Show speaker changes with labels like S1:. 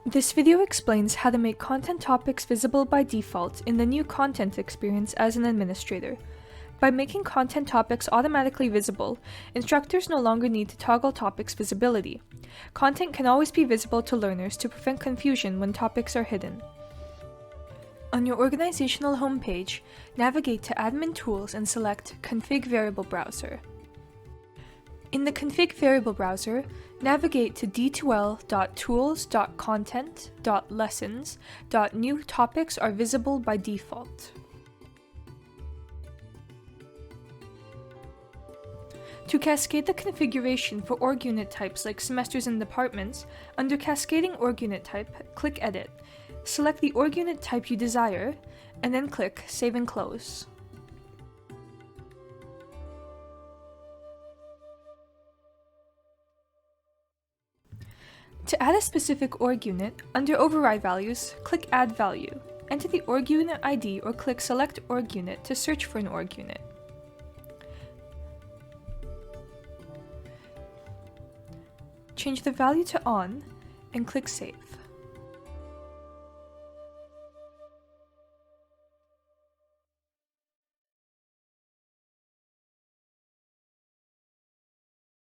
S1: This video explains how to make content topics visible by default in the new content experience as an administrator. By making content topics automatically visible, instructors no longer need to toggle topics visibility. Content can always be visible to learners to prevent confusion when topics are hidden. On your organizational homepage, navigate to Admin Tools and select Config Variable Browser. In the Config Variable Browser, navigate to d2l.tools.content.lessons.new topics are visible by default. To cascade the configuration for org unit types like semesters and departments, under Cascading Org Unit Type, click Edit. Select the org unit type you desire, and then click Save and Close. To add a specific org unit, under Override Values, click Add Value. Enter the org unit ID or click Select Org Unit to search for an org unit. Change the value to On and click Save.